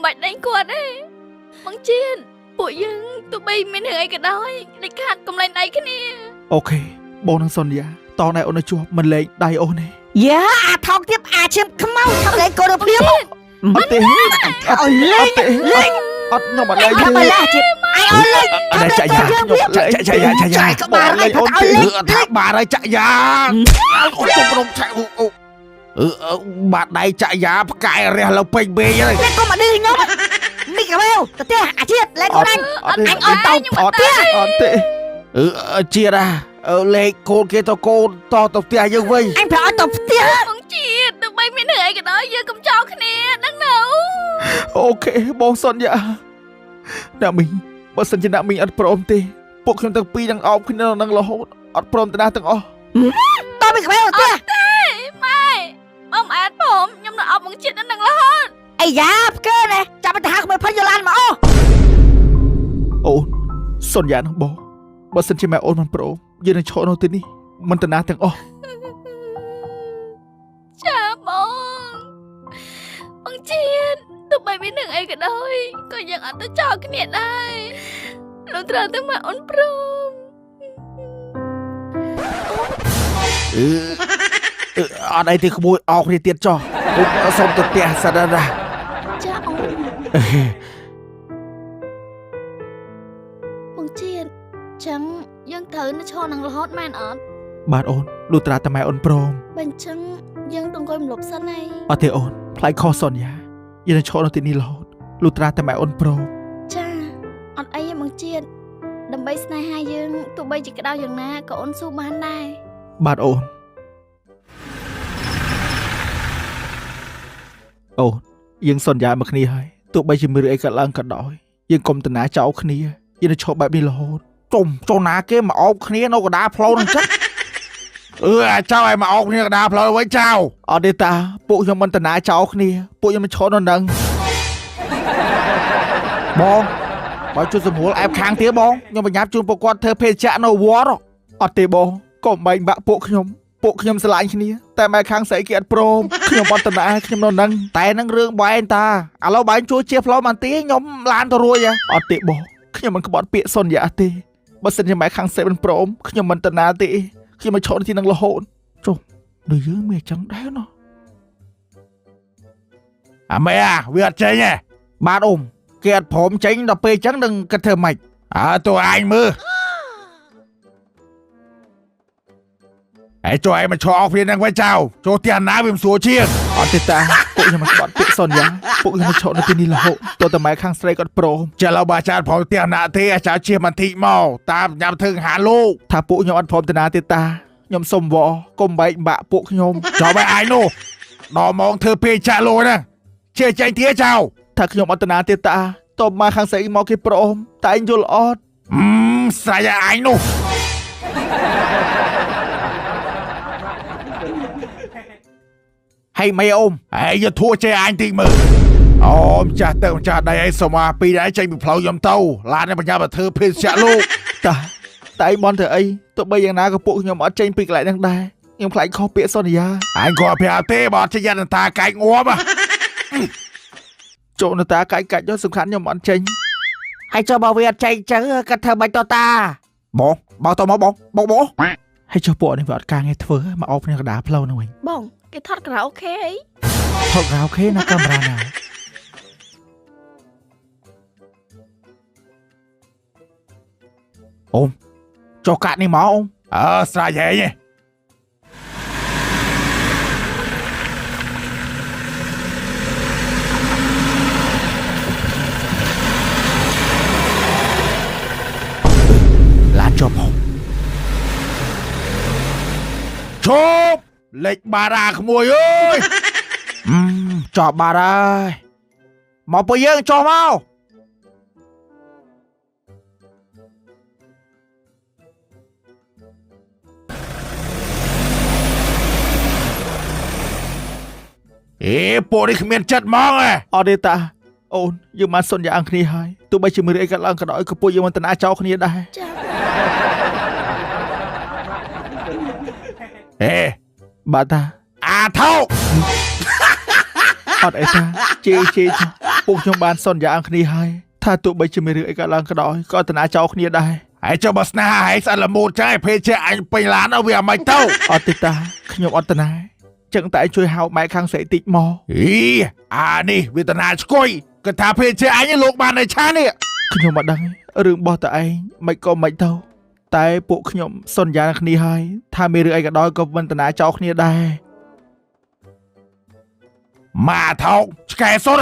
បាច់ដេញគាត់ទេបងជាតិពួកយើងទោះបីមានរឿងអីក៏ដោយដាច់ខាតកុំលែងដៃគ្នាអូខេបងនឹងសន្យាតណែអូនជួបមិនលែងដៃអូនទេយ៉ាអាថោកទៀតអាឈាមខ្មៅថោកលែងកូនភ្លាមអត់ទេអត់លេងអត់ខ្ញុំអត់លែងទេអត់លេងទៀតអញអត់លេងអត់ចាក់យ៉ាចាក់ក្បាលឲ្យអូនថាបាទហើយចាក់យ៉ាអូក្រុមឆាក់បាទដៃចាក់យ៉ាផ្កាយរះលើពេញបេងហើយកុំមកឌឺខ្ញុំមីកាវទៅផ្ទះអាជាតិលែងកូនអញអត់អត់ទេជាតិលេខកូនគេទៅកូនតទៅផ្ទះយើងវិញអញប្រអត់ទៅផ្ទះបងជាតិទោះបីមានរឿងអីក៏ដោយយើងកុំចោលគ្នាដឹងនៅអូខេបងសន្យាអ្នកមីងបើសិនជាអ្នកមីងអត់ព្រមទេពួកខ្ញុំទាំងពីរនឹងអោបគ្នានឹងរហូតអត់ព្រមទៅណាទាំងអស់តើមីកាវទៅផ្ទះទេម៉ែបងអត់ព្រមខ្ញុំនឹងអោបបងជាតិនឹងរហូតអាយ៉ាផ្កើណាចាប់ទៅហៅក្មួយផុយយឡានមកអូនសន្យានឹងបងបើសិនជាម៉ែអូនមិនព្រមយើងនឹងឈរនៅទីនេះមិនទៅណាទាំងអស់ចាបងជាតិទោះបីមានរឿងអីក៏ដោយក៏យើងអត់ទៅចោលគ្នាដែរលុះត្រាតែម៉ែអូនព្រមអត់អីទេក្មួយអោគ្នាទៀតចោះសុំទៅផ្ទះសិនណាចាអូនបងជាតិចឹងយើងត្រូវនៅឈរនឹងរហូតមែនអត់បាទអូនលុះត្រាតែម៉ែអូនព្រមបើអញ្ចឹងយើងទៅអង្គុយម្លប់សិនហើយអត់ទេអូនខ្លាចខុសសន្យាយើងនឹងឈរនៅទីនេះរហូតលុះត្រាតែម៉ែអូនព្រមចាអត់អីទេបងជាតិដើម្បីស្នេហាយើងទោះបីជាក្តៅយ៉ាងណាក៏អូនស៊ូបានដែរបាទអូនអូនយើងសន្យាមកគ្នាហើយទោះបីជាមានរឿងអីកើតឡើងក៏ដោយយើងកុំតណាចោលគ្នាយើងនឹងឈប់បែបនេះរហូតចូលណាគេមកអោបគ្នានៅកណ្ដាលផ្លូវហ្នឹងចឹងចៅឲ្យមកអោបគ្នាកណ្ដាលផ្លូវវិញចៅអត់ទេតាពួកខ្ញុំមិនតណាចោលគ្នាពួកខ្ញុំមិនឈរនៅនឹងបងបើជួយសម្រួលអែបខាងទៀតបងខ្ញុំប្រញាប់ជូនពួកគាត់ធ្វើភេទជ្ជៈនៅវត្តអត់ទេបងកុំបែកបាក់ពួកខ្ញុំស្រឡាញ់គ្នាតែម៉ែខាងស្រីគេអត់ព្រមខ្ញុំអត់តណាខ្ញុំនៅនឹងតែនឹងរឿងបែងតាឥឡូវបែងជួយជាផ្លូវបានទេខ្ញុំឡានទៅរួចអត់ទេបងខ្ញុំមិនក្បត់ពាក្យសន្យាទេបើសិនជាម៉ែខាងស្រីមិនព្រមខ្ញុំមិនតណាទេខ្ញុំមកឈរទីនឹងរហូតចុះដូចយើងមានអញ្ចឹងដែរណោះអាមេវាអត់ចេញទេបាទអ៊ំគេអត់ព្រមចេញដល់ពេលអញ្ចឹងនឹងគិតធ្វើម៉េចតួឯងមើលជួយឲ្យមកឈរអស់គ្នានឹងវិញចៅចូលផ្ទះណាវាមិនស្រួលជាងអត់ទេតាពួកខ្ញុំមិនក្បត់ពាក្យសន្យាពួកខ្ញុំមកឈរនៅទីនេះរហូតទោះតែម៉ែខាងស្រីគាត់ព្រមចាឡូវបើចាព្រមផ្ទះណាទេអាចារ្យជាបន្តិចមកតាមញ៉ាំធ្វើហាលោកថាពួកខ្ញុំអត់ព្រមទៅណាទេតាខ្ញុំសុំវល់កុំបែកបាក់ពួកខ្ញុំចូលបែឯងនោះដល់ម៉ោងធ្វើពេលចាក់លុយណាជាចេញទៀតចៅថាខ្ញុំអត់ទៅណាទេតាតបមកខាងស្រីមកគេព្រមតែឯងយល់អត់ស្រ័យឯងនោះហើយម៉ែអ៊ំហើយយកធួចេះអញតិចមើលអូម្ចាស់ទៅម្ចាស់ដៃឯងសុំមកពីដៃចេញពីផ្លូវខ្ញុំទៅឡាននេះបញ្ញាទៅធ្វើភេទជ្ជៈលោកតែឯងបន់ធ្វើអីទោះបីយ៉ាងណាក៏ពួកខ្ញុំអត់ចេញពីកន្លែងហ្នឹងដែរខ្ញុំខ្លាចខុសពាក្យសន្យាអញក៏ប្រាប់ទេបើអត់ចេញយន្តតាកាច់ងាប់ចូលនតាកាច់យកសំខាន់ខ្ញុំអត់ចេញហើយចុះបើវាអត់ចេញចឹងគាត់ធ្វើមិនតតាបងបើតមកបងហើយចុះពួកនេះវាអត់ការងារធ្វើមកអោបគ្នាកណ្ដាលផ្លូវហ្នឹងវិញបងគេថតខារ៉ាអូខេអីថតខារ៉ាអូខេណាកាមេរ៉ាណាអូមចុះកាត់នេះមកអូមស្រ័យហេងឡានចុះផងជប់លេខបារាក្មួយអើយចោះបារហើយមកពួកយើងចុះមកពួកនេះគ្មានចិត្តហ្មងអត់ទេតាអូនយើងបានសន្យាគ្នាហើយទោះបីជាមានអីកើតឡើងក៏ដោយក៏ពួកយើងមិនតណាចោលគ្នាដែរចាបាទតាអាថោកអត់អីតាជេ ពួកខ្ញុំបានសន្យាអង្គគ្នាហើយថាទោះបីជាមានរឿងអីកើតឡើងក៏ដោយក៏អត្តនាចោលគ្នាដែរ ហើយចុះបើស្នេហាឯងស្អិតល្មួតចឹងឯងភេទជាអញពេញឡានឲ្យវាអាម៉េចទៅ អត់ទេតាខ្ញុំអត្តនាចឹងតែជួយហៅម៉ែខាងស្រីតិចមក អីអានេះវាតាណាស្គួយគាត់ថាភេទជាអញលោកបានតែឆានេះ ខ្ញុំមិនដឹងរឿងរបស់តើឯងមិនក៏មិនទៅតែពួកខ្ញុំសន្យាគ្នាហើយថាមានរឿងអីក៏ដោយក៏មិនតាចោលគ្នាដែរ ម៉ាថោកឆ្កែសុត